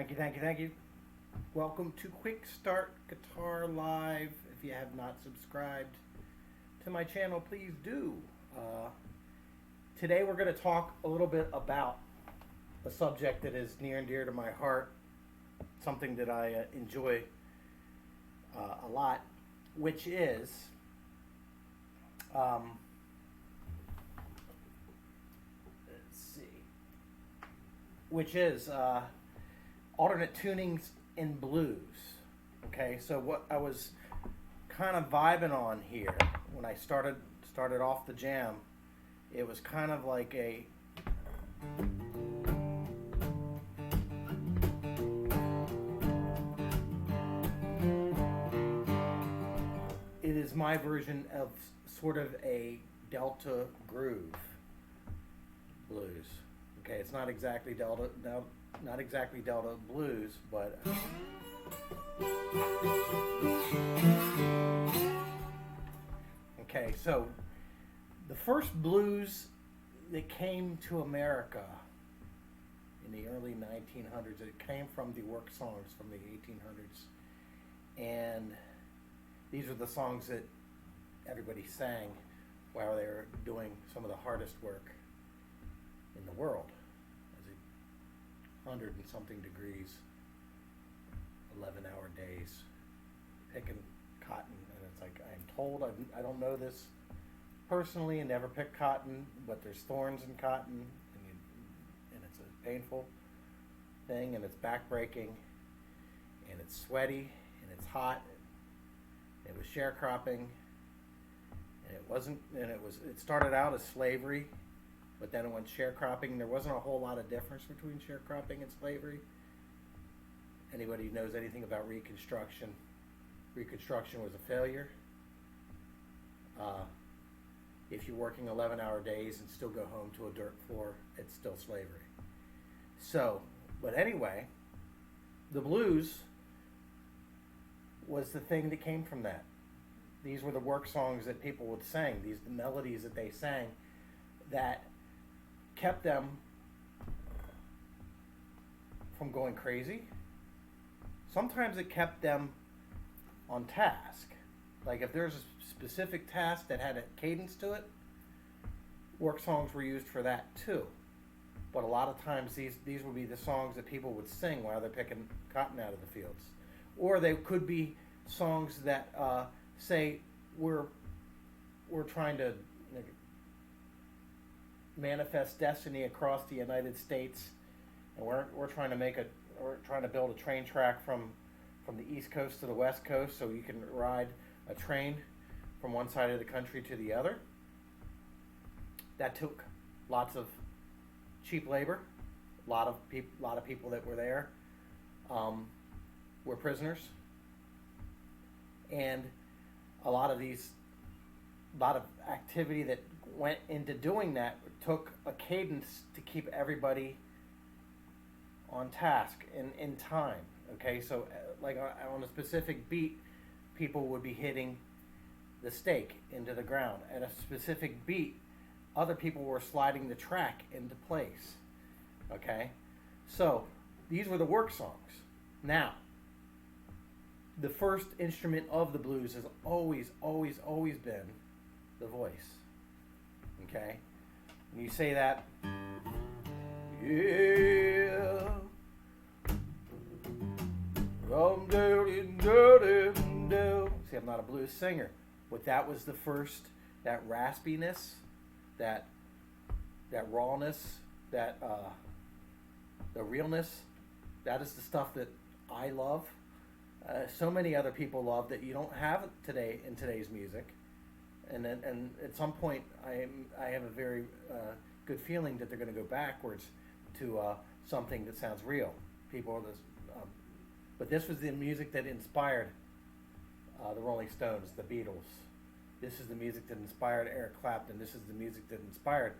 Thank you, thank you, thank you. Welcome to QuickStart Guitar Live. If you have not subscribed to my channel, please do. Today we're going to talk a little bit about a subject that is near and dear to my heart, something that I enjoy a lot, which is alternate tunings in blues. Okay, so what I was kind of vibing on here when I started off the jam, it was kind of like it is my version of sort of a Delta groove blues. Okay, it's not exactly Delta blues, but okay, so the first blues that came to America in the early 1900s, it came from the work songs from the 1800s, and these are the songs that everybody sang while they were doing some of the hardest work in the world. 100 and something degrees, 11-hour days, picking cotton, and it's like, I'm told, I don't know this personally and never picked cotton, but there's thorns in cotton, and it's a painful thing, and it's backbreaking, and it's sweaty, and it's hot. It was sharecropping, and it started out as slavery. But then it went sharecropping. There wasn't a whole lot of difference between sharecropping and slavery. Anybody who knows anything about Reconstruction, Reconstruction was a failure. If you're working 11-hour days and still go home to a dirt floor, it's still slavery. So, but anyway, the blues was the thing that came from that. These were the work songs that people would sing, the melodies that they sang that kept them from going crazy. Sometimes it kept them on task. Like if there's a specific task that had a cadence to it, work songs were used for that too. But a lot of times these would be the songs that people would sing while they're picking cotton out of the fields. Or they could be songs that say we're trying to manifest destiny across the United States, and we're trying to build a train track from the East Coast to the West Coast, so you can ride a train from one side of the country to the other. That took lots of cheap labor. A lot of people that were there were prisoners, and a lot of activity that went into doing that took a cadence to keep everybody on task in time. Okay, so like on a specific beat, people would be hitting the stake into the ground. At a specific beat, other people were sliding the track into place. Okay, so these were the work songs. Now, the first instrument of the blues has always been the voice. Okay, when you say that, yeah, see, I'm not a blues singer, but that was the first, that raspiness, that rawness, the realness. That is the stuff that I love. So many other people love that you don't have today in today's music. And at some point, I have a very good feeling that they're going to go backwards to something that sounds real. But this was the music that inspired the Rolling Stones, the Beatles. This is the music that inspired Eric Clapton. This is the music that inspired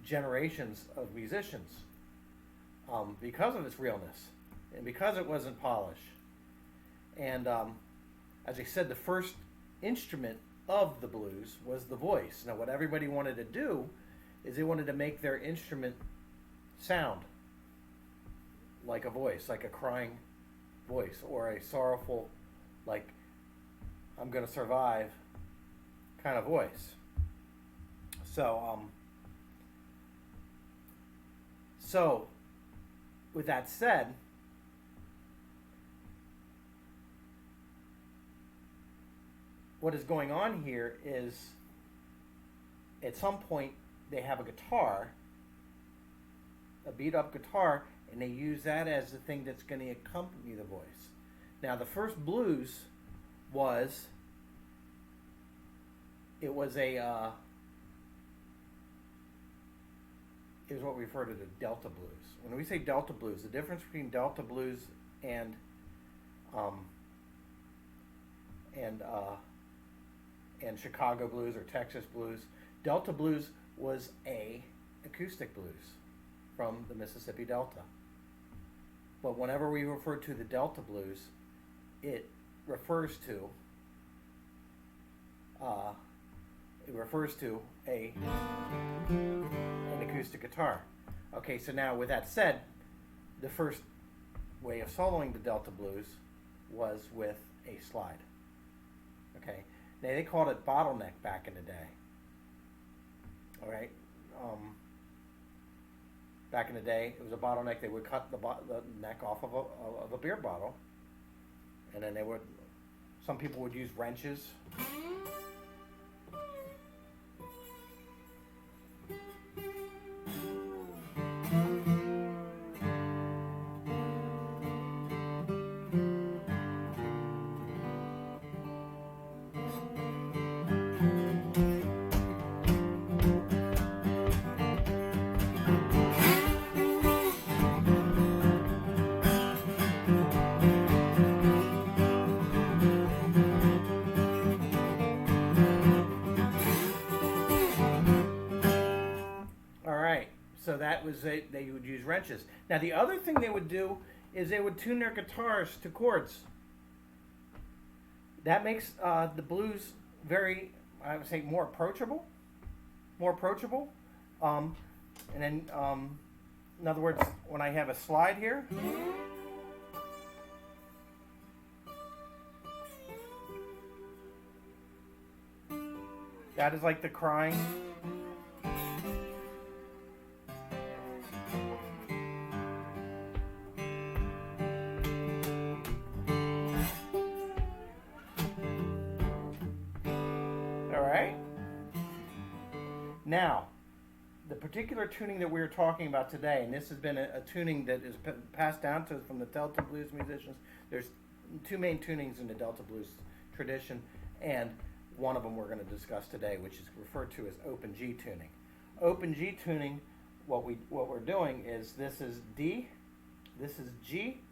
generations of musicians because of its realness and because it wasn't polished. And as I said, the first instrument of the blues was the voice. Now, what everybody wanted to do is they wanted to make their instrument sound like a voice, like a crying voice, or a sorrowful, like I'm gonna survive kind of voice. So with that said, what is going on here is at some point they have a guitar, a beat up guitar, and they use that as the thing that's going to accompany the voice. Now the first blues was, it was what we refer to the Delta blues. When we say Delta blues, the difference between Delta blues and Chicago blues or Texas blues, Delta blues was a acoustic blues from the Mississippi Delta. But whenever we refer to the Delta blues, it refers to an acoustic guitar. Okay, so now with that said, the first way of soloing the Delta blues was with a slide. Okay, now they called it bottleneck back in the day. All right, back in the day, it was a bottleneck. They would cut the neck off of a beer bottle, and then some people would use wrenches. So that was they would use wrenches. Now the other thing they would do is they would tune their guitars to chords. That makes the blues very, I would say, more approachable. And then, in other words, when I have a slide here, that is like the crying. Now, the particular tuning that we're talking about today, and this has been a tuning that is passed down to us from the Delta blues musicians. There's two main tunings in the Delta blues tradition, and one of them we're going to discuss today, which is referred to as open G tuning. Open G tuning, what we're doing is this is D, this is G,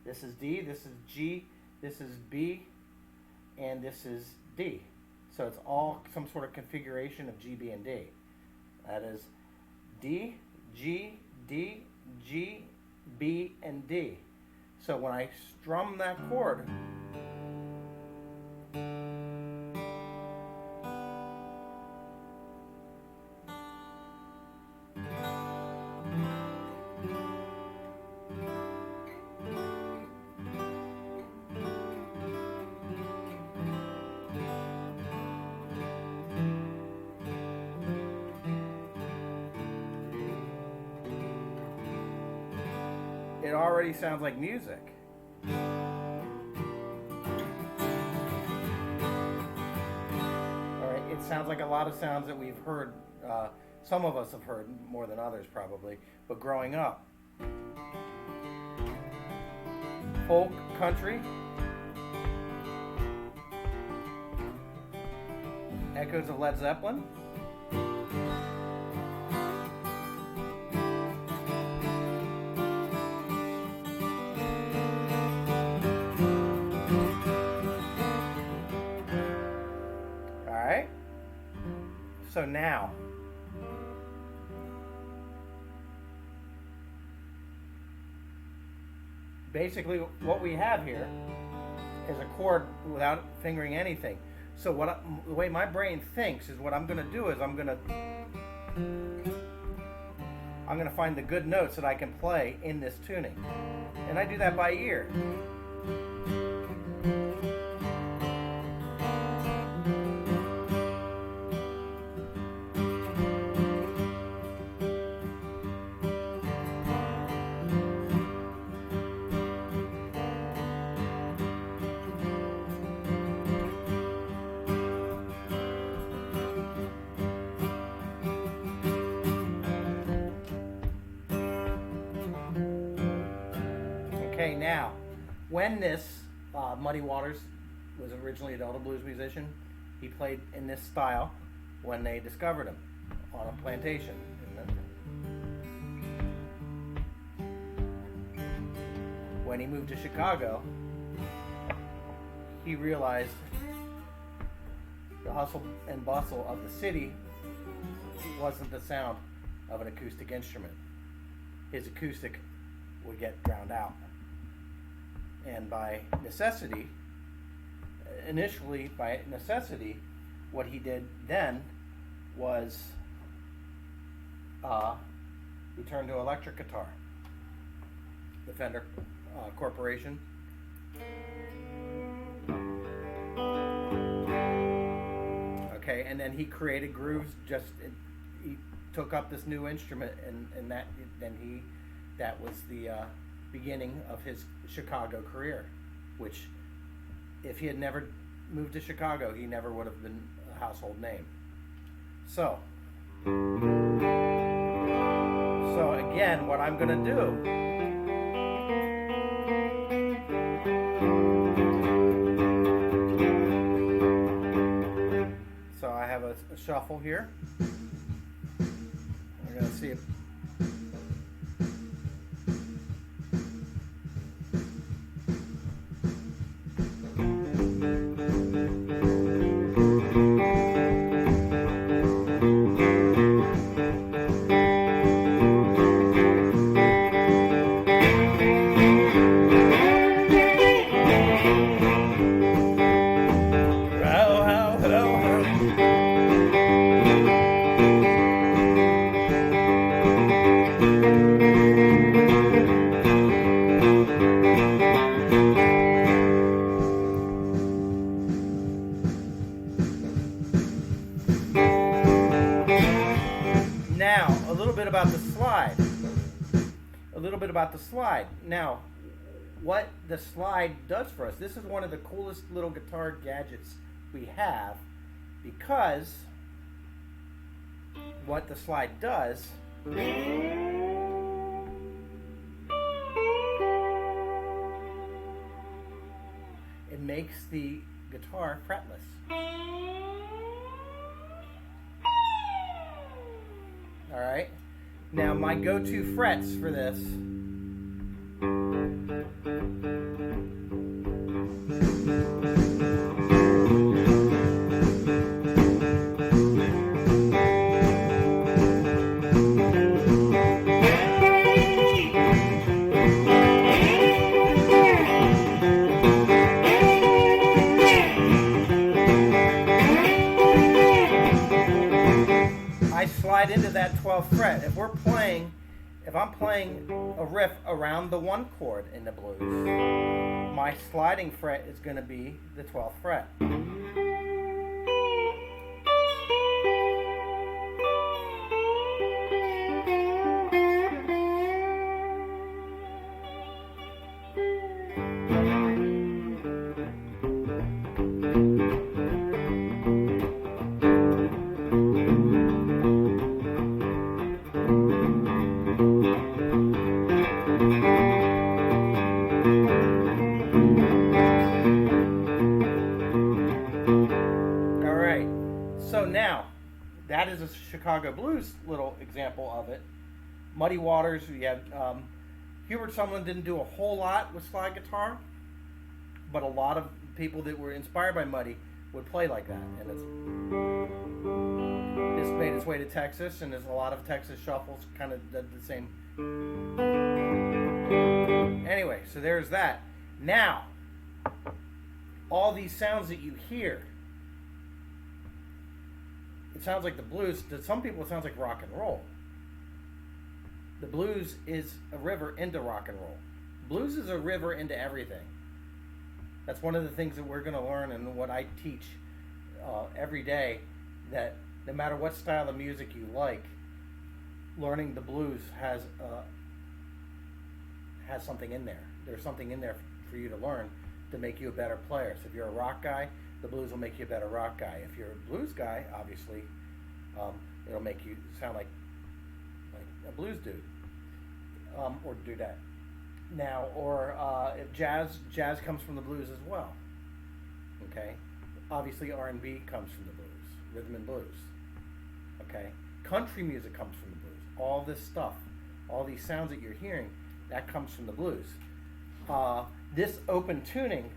this is D, this is G, this is B, and this is D. So it's all some sort of configuration of G, B, and D. That is D, G, D, G, B, and D. So when I strum that chord, it already sounds like music. All right, it sounds like a lot of sounds that we've heard, some of us have heard more than others probably, but growing up. Folk, country, echoes of Led Zeppelin. So now, basically what we have here is a chord without fingering anything. So the way my brain thinks is what I'm going to do is I'm going to I'm going to find the good notes that I can play in this tuning. And I do that by ear. Okay, now, when this Muddy Waters was originally a Delta blues musician, he played in this style when they discovered him on a plantation. When he moved to Chicago, he realized the hustle and bustle of the city wasn't the sound of an acoustic instrument. His acoustic would get drowned out. And by necessity, what he did then was he turned to electric guitar. The Fender Corporation. Okay, and then he created grooves. He took up this new instrument, and that was the beginning of his Chicago career, which if he had never moved to Chicago, he never would have been a household name. So again, what I'm going to do, so I have a shuffle here. We're going to see if about the slide. Now, what the slide does for us, this is one of the coolest little guitar gadgets we have, because what the slide does, it makes the guitar fretless. All right. Now, my go-to frets for this slide into that 12th fret. If I'm playing a riff around the 1 chord in the blues, my sliding fret is going to be the 12th fret. That is a Chicago blues little example of it. Muddy Waters, we had Hubert Sumlin didn't do a whole lot with slide guitar, but a lot of people that were inspired by Muddy would play like that, and it's made its way to Texas, and there's a lot of Texas shuffles kind of did the same. Anyway, so there's that. Now, all these sounds that you hear, it sounds like the blues. To some people, it sounds like rock and roll. The blues is a river into rock and roll. Blues is a river into everything. That's one of the things that we're going to learn and what I teach every day, that no matter what style of music you like, learning the blues has something in there. There's something in there for you to learn to make you a better player. So if you're a rock guy, the blues will make you a better rock guy. If you're a blues guy, obviously, it'll make you sound like a blues dude or dudette. Now, or if jazz comes from the blues as well. Okay, obviously R&B comes from the blues, rhythm and blues. Okay, country music comes from the blues. All this stuff, all these sounds that you're hearing, that comes from the blues. This open tuning,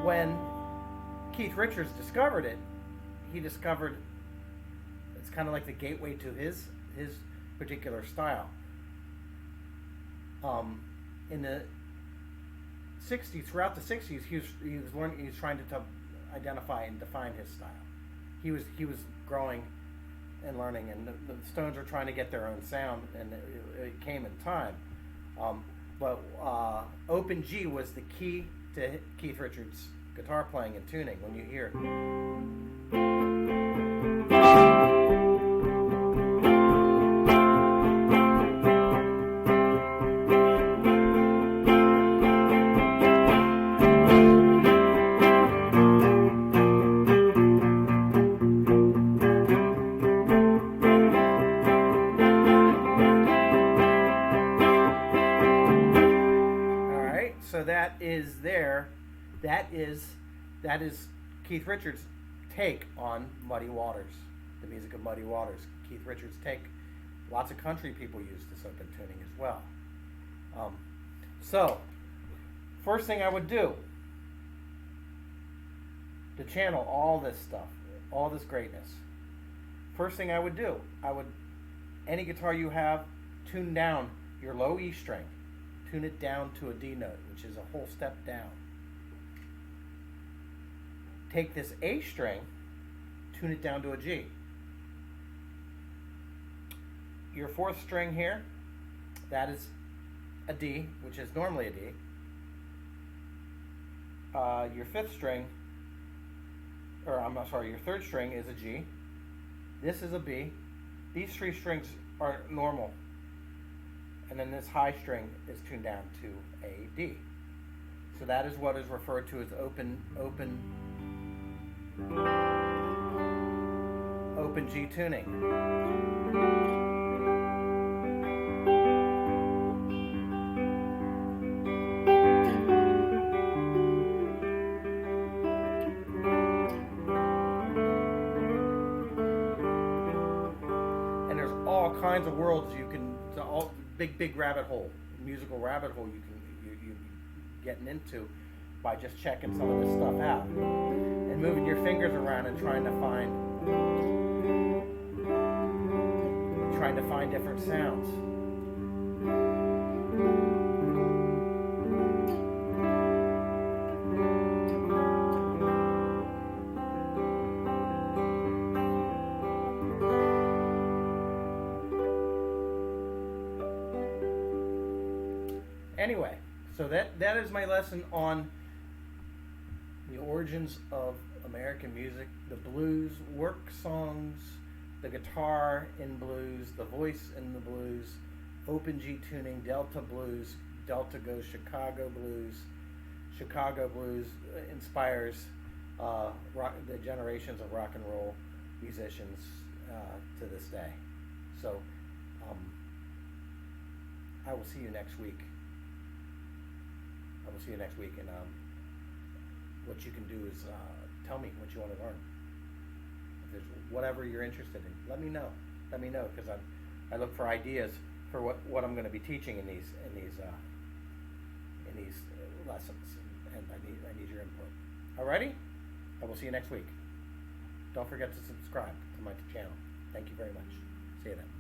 when Keith Richards discovered it, he discovered it's kind of like the gateway to his particular style. In the 60s, throughout the 60s, he was learning. He was trying to identify and define his style. He was growing and learning, and the Stones were trying to get their own sound, and it came in time. But open G was the key to Keith Richards' guitar playing and tuning. When you hear. So that is there. That is Keith Richards' take on Muddy Waters, the music of Muddy Waters. Keith Richards' take. Lots of country people use this open tuning as well. So, first thing I would do to channel all this stuff, all this greatness. First thing I would do, any guitar you have, tune down your low E string. Tune it down to a D note, which is a whole step down. Take this A string, tune it down to a G. Your fourth string here, that is a D, which is normally a D. Your fifth string, your third string is a G. This is a B. These three strings are normal. And then this high string is tuned down to a D. So that is what is referred to as open G tuning. And there's all kinds of worlds you can, big rabbit hole, musical rabbit hole you getting into by just checking some of this stuff out and moving your fingers around and trying to find different sounds. Anyway, so that is my lesson on the origins of American music, the blues, work songs, the guitar in blues, the voice in the blues, open G tuning, Delta blues, Delta goes Chicago blues. Chicago blues inspires the generations of rock and roll musicians to this day. So I will see you next week. And what you can do is tell me what you want to learn. If there's whatever you're interested in, let me know, because I look for ideas for what I'm going to be teaching in these lessons, and I need your input. Alrighty, I will see you next week. Don't forget to subscribe to my channel. Thank you very much. See you then.